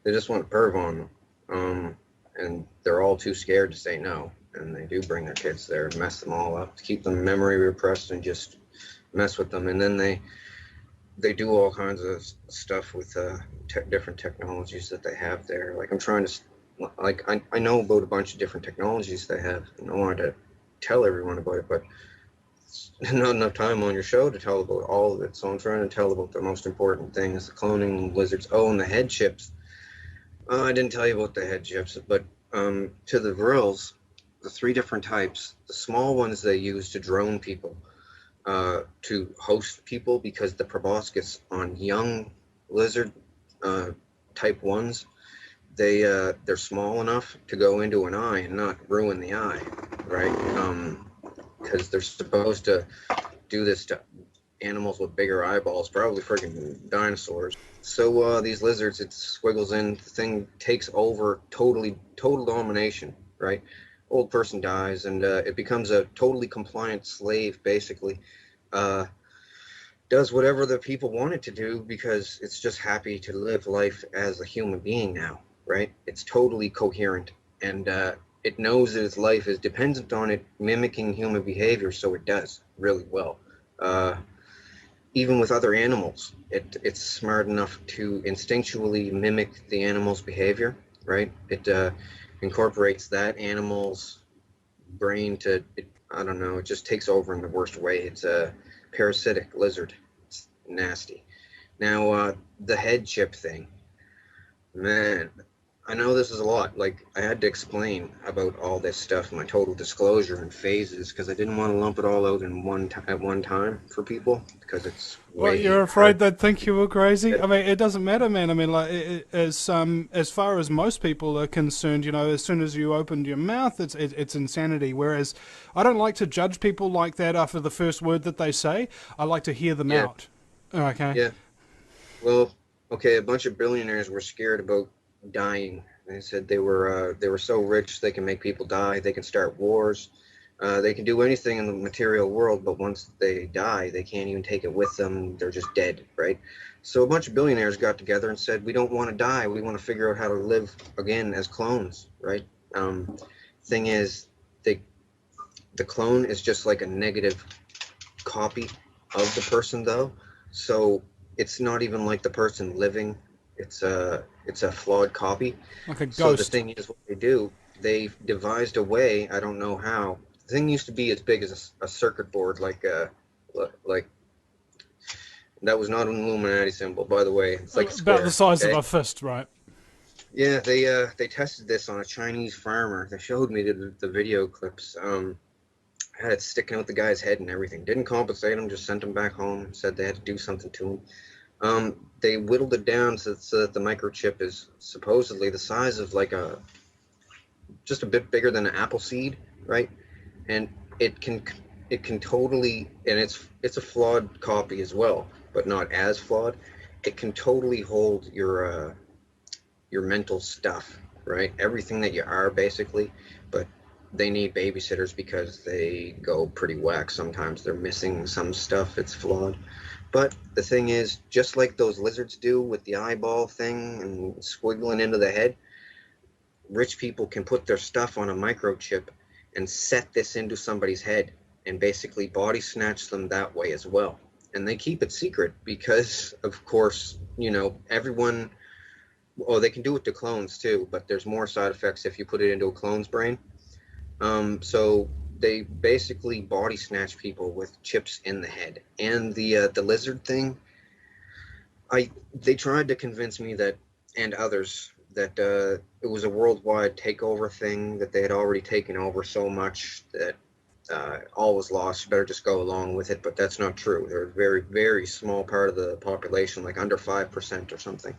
They just want to perv on them, and they're all too scared to say no, and they do bring their kids there and mess them all up to keep them memory repressed and just mess with them, and then they do all kinds of stuff with different technologies that they have there. Like I'm trying to, like I know about a bunch of different technologies they have, and I wanted to tell everyone about it, but not enough time on your show to tell about all of it. So I'm trying to tell about the most important things: the cloning lizards. Oh, and the head chips. I didn't tell you about the head chips, but to the Vrills, the three different types. The small ones they use to drone people, to host people, because the proboscis on young lizard type ones, they're small enough to go into an eye and not ruin the eye, right? Because they're supposed to do this to animals with bigger eyeballs, probably freaking dinosaurs. So these lizards, it squiggles in, the thing takes over, total domination, right? Old person dies, and it becomes a totally compliant slave, basically. Uh, does whatever the people want it to do because it's just happy to live life as a human being now, right? It's totally coherent, and it knows that its life is dependent on it mimicking human behavior, so it does really well. Uh, Even with other animals, it's smart enough to instinctually mimic the animal's behavior, right? It incorporates that animal's brain to, I don't know, it just takes over in the worst way. It's a parasitic lizard. It's nasty. Now, the head chip thing, man, I know this is a lot. Like, I had to explain about all this stuff, my total disclosure and phases, because I didn't want to lump it all out in at one time for people, because it's What, way you're hard. afraid they'd think you were crazy? I mean, it doesn't matter, man. I mean, like, as far as most people are concerned, you know, as soon as you opened your mouth, it's insanity. Whereas, I don't like to judge people like that after the first word that they say. I like to hear them Yeah, out. Okay. yeah. Well, okay, a bunch of billionaires were scared about dying. They said they were so rich they can make people die, they can start wars, they can do anything in the material world, but once they die, they can't even take it with them. They're just dead, right? So a bunch of billionaires got together and said, we don't want to die. We want to figure out how to live again as clones, right? Thing is, they, the clone is just like a negative copy of the person, though. So it's not even like the person living. It's a flawed copy. Like a So the ghost. thing is, what they do, they devised a way. I don't know how. The thing used to be as big as a circuit board, like that was not an Illuminati symbol, by the way. It's like a About the square. size of Okay. a fist, right? Yeah, they tested this on a Chinese farmer. They showed me the video clips. Had it sticking out the guy's head and everything. Didn't compensate him, just sent him back home. Said they had to do something to him. They whittled it down so that the microchip is supposedly the size of like just a bit bigger than an apple seed, right? And it can it can totally, and it's a flawed copy as well, but not as flawed. It can totally hold your mental stuff, right? Everything that you are basically, but they need babysitters because they go pretty whack sometimes. They're missing some stuff. It's flawed. But the thing is, just like those lizards do with the eyeball thing and squiggling into the head, rich people can put their stuff on a microchip and set this into somebody's head and basically body snatch them that way as well. And they keep it secret because, of course, everyone, oh, they can do it to clones too, but there's more side effects if you put it into a clone's brain. So they basically body snatch people with chips in the head. And the lizard thing, they tried to convince me that, and others, that it was a worldwide takeover thing, that they had already taken over so much that all was lost. You better just go along with it. But that's not true. They're a very, very small part of the population, like under 5% or something.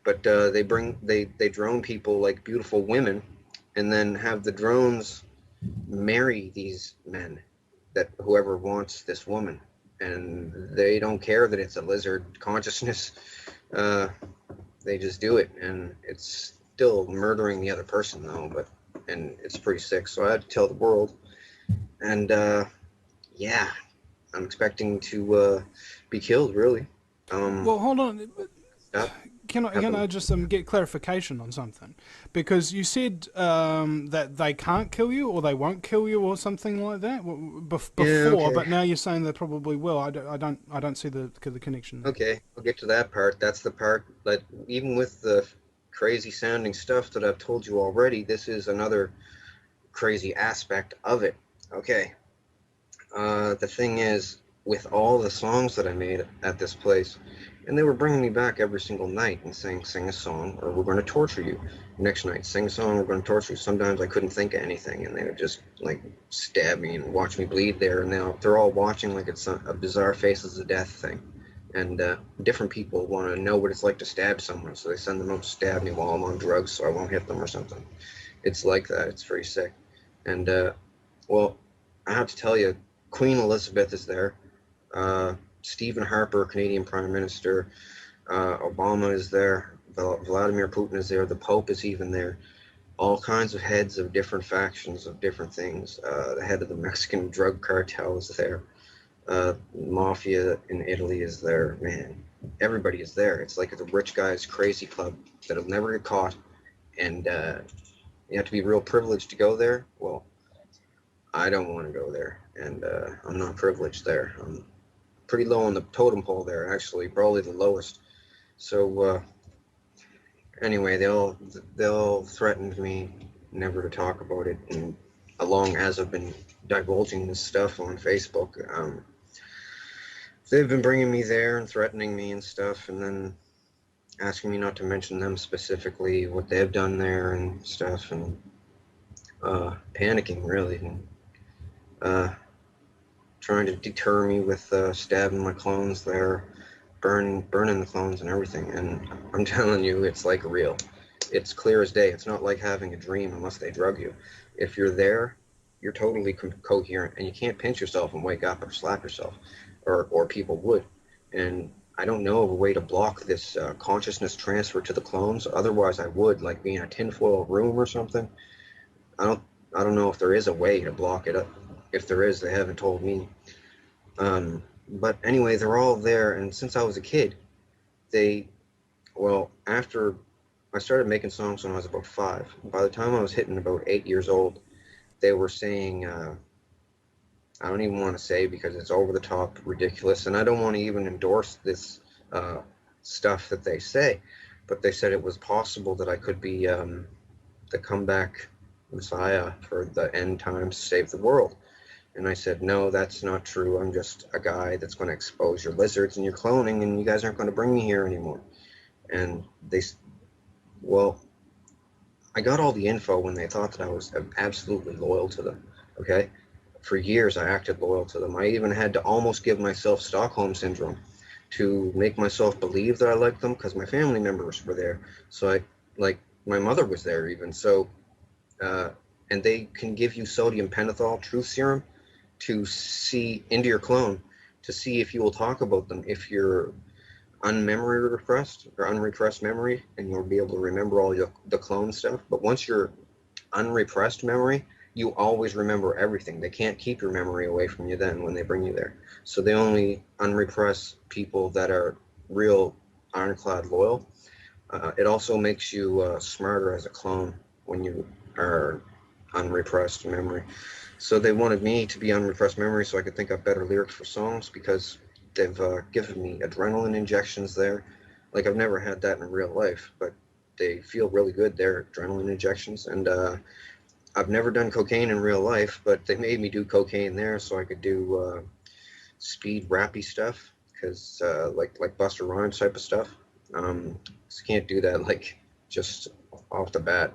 But they drone people like beautiful women, and then have the drones marry these men, that whoever wants this woman, and they don't care that it's a lizard consciousness. uh, they just do it, and it's still murdering the other person though, and it's pretty sick, so I had to tell the world. And yeah, I'm expecting to be killed. Really. Well, hold on. That Can I happened. just get clarification on something? Because you said that they can't kill you or they won't kill you or something like that Yeah. before, Okay. but now you're saying they probably will. I don't see the connection there. Okay. We'll get to that part. That's the part that even with the crazy sounding stuff that I've told you already, this is another crazy aspect of it. Okay. The thing is, with all the songs that I made at this place, and they were bringing me back every single night and saying, sing a song or we're going to torture you. Next night, sing a song, we're going to torture you. Sometimes I couldn't think of anything and they would just like stab me and watch me bleed there. And now they're all watching like it's a bizarre Faces of Death thing. And different people want to know what it's like to stab someone, so they send them out to stab me while I'm on drugs so I won't hit them or something. It's like that. It's very sick. And well, I have to tell you, Queen Elizabeth is there. Stephen Harper, Canadian Prime Minister. Obama is there. Vladimir Putin is there. The Pope is even there. All kinds of heads of different factions of different things. The head of the Mexican drug cartel is there. Mafia in Italy is there. Man, everybody is there. It's like the rich guy's crazy club that'll never get caught. And you have to be real privileged to go there. Well, I don't want to go there, and I'm not privileged there. I'm pretty low on the totem pole there, actually, probably the lowest. So anyway, they'll threatened me never to talk about it, and along as I've been divulging this stuff on Facebook, they've been bringing me there and threatening me and stuff, and then asking me not to mention them specifically, what they've done there and stuff, and panicking really, and uh, trying to deter me with stabbing my clones there, burning the clones and everything. And I'm telling you, it's like real. It's clear as day. It's not like having a dream unless they drug you. If you're there, you're totally coherent, and you can't pinch yourself and wake up or slap yourself, or people would. And I don't know of a way to block this consciousness transfer to the clones. Otherwise, I would, like be in a tinfoil room or something. I don't. I don't know if there is a way to block it up. If there is, they haven't told me. But anyway, they're all there, and since I was a kid, they, well, after I started making songs when I was about 5, by the time I was hitting about 8 years old, they were saying, I don't even want to say because it's over the top ridiculous, and I don't want to even endorse this uh, stuff that they say, but they said it was possible that I could be the comeback messiah for the end times to save the world. And I said, no, that's not true. I'm just a guy that's going to expose your lizards and your cloning, and you guys aren't going to bring me here anymore. And they, well, I got all the info when they thought that I was absolutely loyal to them. Okay. For years, I acted loyal to them. I even had to almost give myself Stockholm syndrome to make myself believe that I liked them because my family members were there. So like, my mother was there even. So, uh, and they can give you sodium pentothal truth serum to see into your clone to see if you will talk about them if you're unmemory repressed or unrepressed memory, and you'll be able to remember all the clone stuff. But once you're unrepressed memory, you always remember everything. They can't keep your memory away from you then when they bring you there. So they only unrepress people that are real ironclad loyal. It also makes you smarter as a clone when you are unrepressed memory. So they wanted me to be unrepressed memory so I could think up better lyrics for songs because they've given me adrenaline injections there. Like I've never had that in real life, but they feel really good. They're adrenaline injections, and I've never done cocaine in real life, but they made me do cocaine there so I could do speed rappy stuff because like Buster Rhymes type of stuff. So can't do that like just off the bat,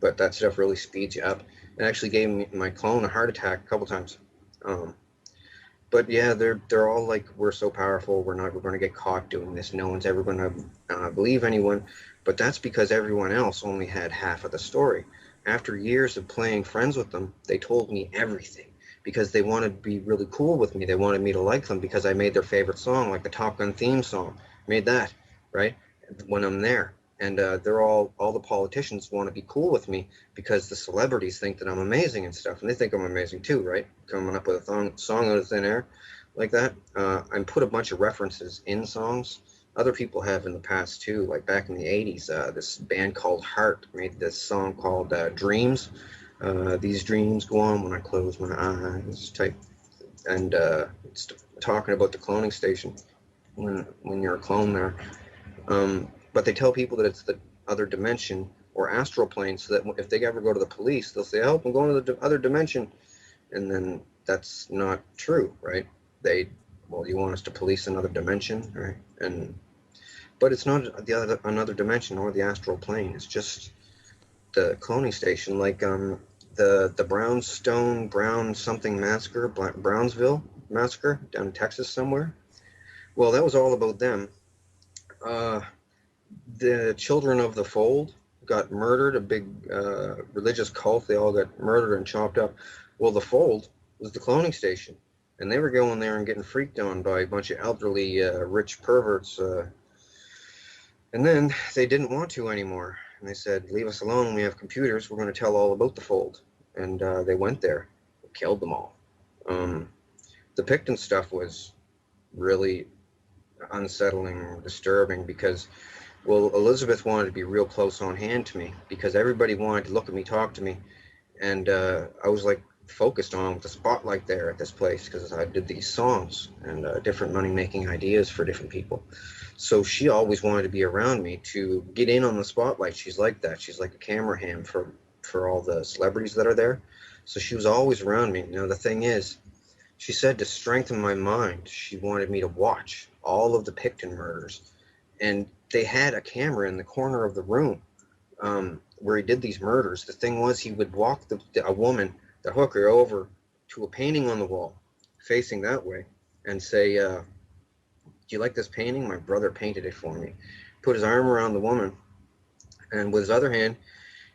but that stuff really speeds you up. It actually gave my clone a heart attack a couple times. Um, but yeah, they're all like, we're so powerful. We're going to get caught doing this. No one's ever going to believe anyone. But that's because everyone else only had half of the story. After years of playing friends with them, they told me everything because they wanted to be really cool with me. They wanted me to like them because I made their favorite song, like the Top Gun theme song. Made that, right? When I'm there. and they're all the politicians want to be cool with me because the celebrities think that I'm amazing and stuff, and they think I'm amazing too, right? Coming up with a song out of thin air like that. And put a bunch of references in songs. Other people have in the past too, like back in the 80s. This band called Heart made this song called Dreams. These dreams go on when I close my eyes type, and it's talking about the cloning station when you're a clone there. But they tell people that it's the other dimension or astral plane, so that if they ever go to the police, they'll say, "Oh, I'm going to the other dimension," and then that's not true, right? Well, you want us to police another dimension, right? But it's not another dimension or the astral plane. It's just the cloning station, like the Brown something massacre, Brownsville massacre down in Texas somewhere. Well, that was all about them. Uh, the Children of the Fold got murdered, a big religious cult. They all got murdered and chopped up. Well, the Fold was the cloning station, and they were going there and getting freaked on by a bunch of elderly, rich perverts. And then they didn't want to anymore, and they said, "Leave us alone. We have computers. We're going to tell all about the Fold." And they went there, killed them all. The Picton stuff was really unsettling, disturbing, because, well, Elizabeth wanted to be real close on hand to me because everybody wanted to look at me, talk to me, and I was like focused on with the spotlight there at this place because I did these songs and different money-making ideas for different people. So she always wanted to be around me to get in on the spotlight. She's like that. She's like a camera ham for all the celebrities that are there. So she was always around me. Now, the thing is, she said to strengthen my mind, she wanted me to watch all of the Picton murders. And they had a camera in the corner of the room where he did these murders. The thing was, he would walk a woman, the hooker, over to a painting on the wall facing that way and say, "Do you like this painting? My brother painted it for me." Put his arm around the woman, and with his other hand,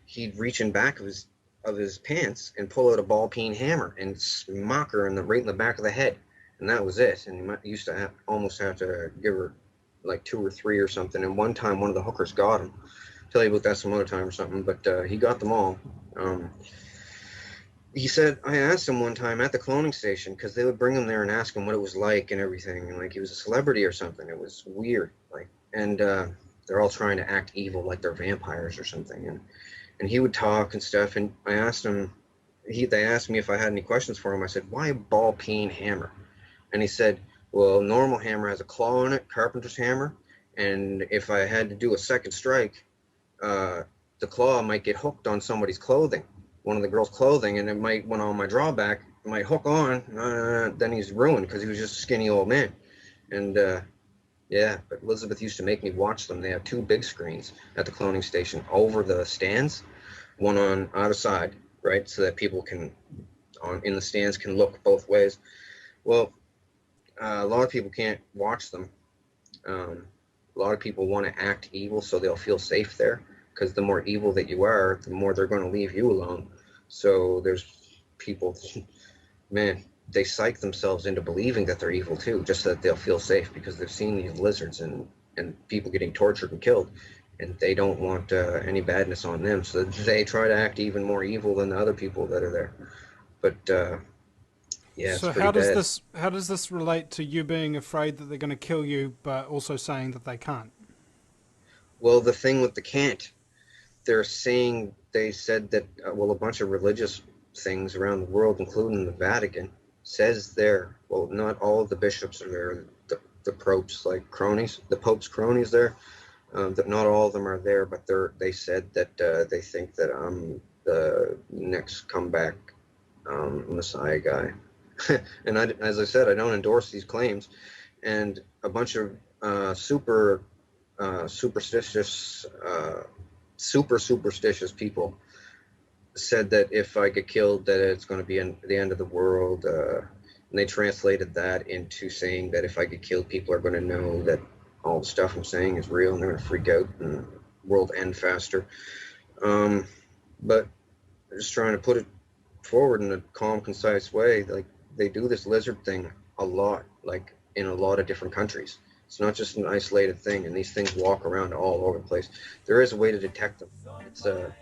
he'd reach in back of his pants and pull out a ball peen hammer and smack her right in the back of the head, and that was it. And he used to almost have to give her like 2 or 3 or something. And one time, one of the hookers got him. I'll tell you about that some other time or something. But he got them all. He said, I asked him one time at the cloning station, because they would bring him there and ask him what it was like and everything, and like he was a celebrity or something. It was weird, and they're all trying to act evil, like they're vampires or something. And he would talk and stuff. And I asked him, they asked me if I had any questions for him. I said, "Why a ball peen hammer?" And he said, "Well, normal hammer has a claw in it, carpenter's hammer, and if I had to do a second strike, the claw might get hooked on somebody's clothing, one of the girls' clothing, and it might, when on my drawback, it might hook on, then he's ruined because he was just a skinny old man." And yeah, but Elizabeth used to make me watch them. They have 2 big screens at the cloning station over the stands, one on either side, right, so that people in the stands can look both ways. Well, a lot of people can't watch them. A lot of people want to act evil so they'll feel safe there, because the more evil that you are, the more they're going to leave you alone. So there's people, man, they psych themselves into believing that they're evil too, just so that they'll feel safe, because they've seen these lizards and people getting tortured and killed, and they don't want any badness on them. So they try to act even more evil than the other people that are there. But yeah, it's So pretty bad. how does this relate to you being afraid that they're going to kill you, but also saying that they can't? Well, the thing with the can't, they said that, well, a bunch of religious things around the world, including the Vatican, says there, well, not all of the bishops are there, the popes, like cronies, the pope's cronies there, that not all of them are there, but they said that they think that I'm the next comeback Messiah guy. And as I said, I don't endorse these claims. And a bunch of superstitious, super superstitious people said that if I get killed, that it's going to be the end of the world. And they translated that into saying that if I get killed, people are going to know that all the stuff I'm saying is real, and they're going to freak out and world end faster. But just trying to put it forward in a calm, concise way. Like, they do this lizard thing a lot, like in a lot of different countries. It's not just an isolated thing, and these things walk around all over the place. There is a way to detect them. It's you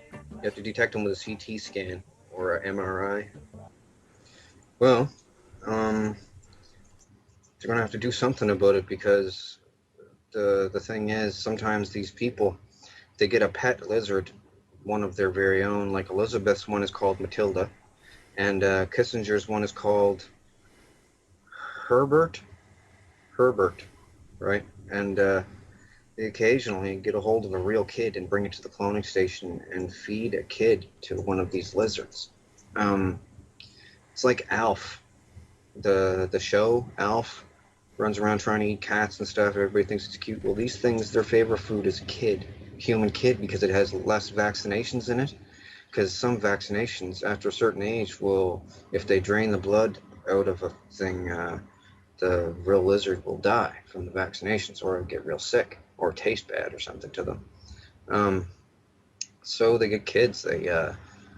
have to detect them with a CT scan or a MRI. Well, they're gonna have to do something about it because the thing is, sometimes these people, they get a pet lizard, one of their very own. Like Elizabeth's one is called Matilda, and Kissinger's one is called Herbert. Herbert, right? And they occasionally get a hold of a real kid and bring it to the cloning station and feed a kid to one of these lizards. Um, it's like Alf, the show Alf runs around trying to eat cats and stuff. Everybody thinks it's cute. Well, these things, their favorite food is human kid, because it has less vaccinations in it. Because some vaccinations, after a certain age, will, if they drain the blood out of a thing, the real lizard will die from the vaccinations, or get real sick, or taste bad, or something to them. Um, so they get kids. They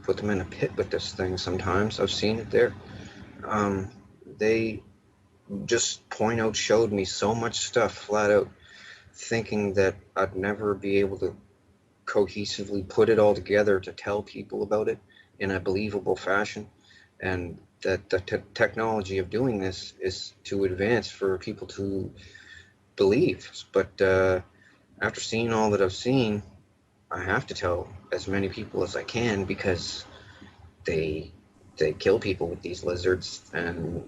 put them in a pit with this thing. Sometimes I've seen it there. They just point out, showed me so much stuff flat out, thinking that I'd never be able to cohesively put it all together to tell people about it in a believable fashion, and that the technology of doing this is to advance for people to believe. But after seeing all that I've seen, I have to tell as many people as I can, because they they kill people with these lizards, and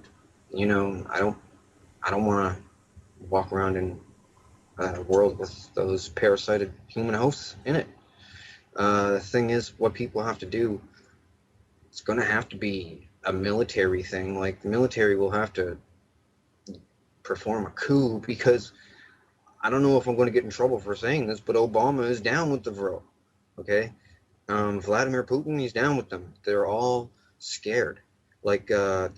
I don't want to walk around in a world with those parasited human hosts in it. The thing is, what people have to do, it's going to have to be a military thing. Like, the military will have to perform a coup, because I don't know if I'm going to get in trouble for saying this, but Obama is down with the Vril. Okay? Vladimir Putin, he's down with them. They're all scared. Like, the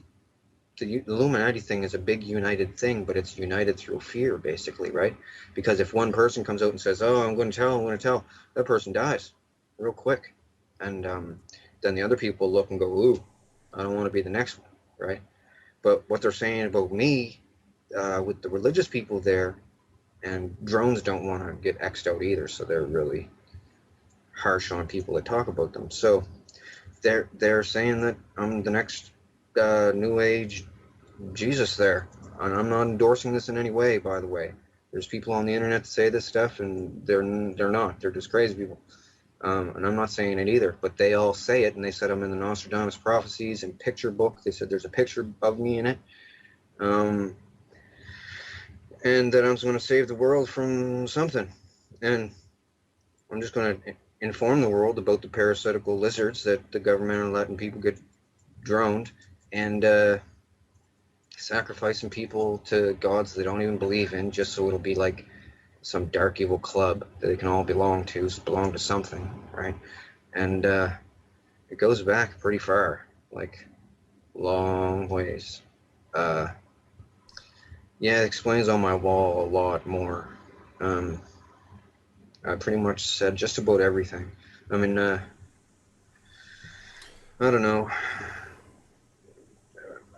Illuminati thing is a big united thing, but it's united through fear, basically, right? Because if one person comes out and says, "Oh, I'm going to tell," that person dies real quick, and then the other people look and go, "Ooh, I don't want to be the next one," right? But what they're saying about me, with the religious people there, and drones don't want to get X'd out either, so they're really harsh on people that talk about them. So they're saying that I'm the next New Age Jesus there. And I'm not endorsing this in any way, by the way. There's people on the internet that say this stuff, and they're not. They're just crazy people. And I'm not saying it either, but they all say it, and they said I'm in the Nostradamus prophecies and picture book. They said there's a picture of me in it, and that I'm going to save the world from something. And I'm just going to inform the world about the parasitical lizards that the government are letting people get droned, and sacrificing people to gods they don't even believe in, just so it'll be like some dark evil club that they can all belong to something, right? And it goes back pretty far, like long ways. Yeah, it explains on my wall a lot more. I pretty much said just about everything. I mean, I don't know.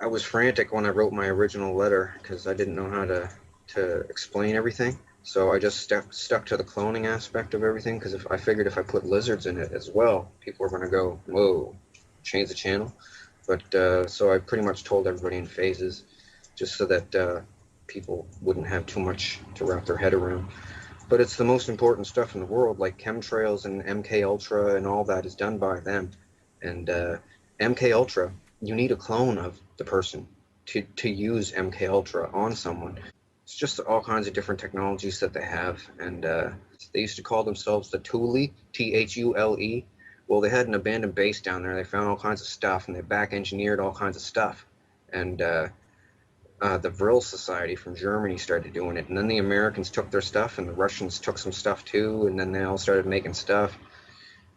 I was frantic when I wrote my original letter, because I didn't know how to explain everything. So I just stuck to the cloning aspect of everything, because I figured if I put lizards in it as well, people were going to go, whoa, change the channel. But so I pretty much told everybody in phases, just so that people wouldn't have too much to wrap their head around. But it's the most important stuff in the world, like chemtrails and MK Ultra and all that is done by them. And MK Ultra, you need a clone of the person to use MK Ultra on someone. It's just all kinds of different technologies that they have, and they used to call themselves the Thule, Thule. Well, they had an abandoned base down there. They found all kinds of stuff, and they back engineered all kinds of stuff. And the Vril Society from Germany started doing it, and then the Americans took their stuff, and the Russians took some stuff too, and then they all started making stuff.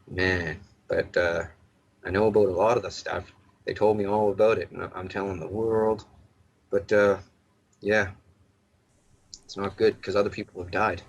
Man, but I know about a lot of the stuff. They told me all about it, and I'm telling the world. But yeah, it's not good, because other people have died.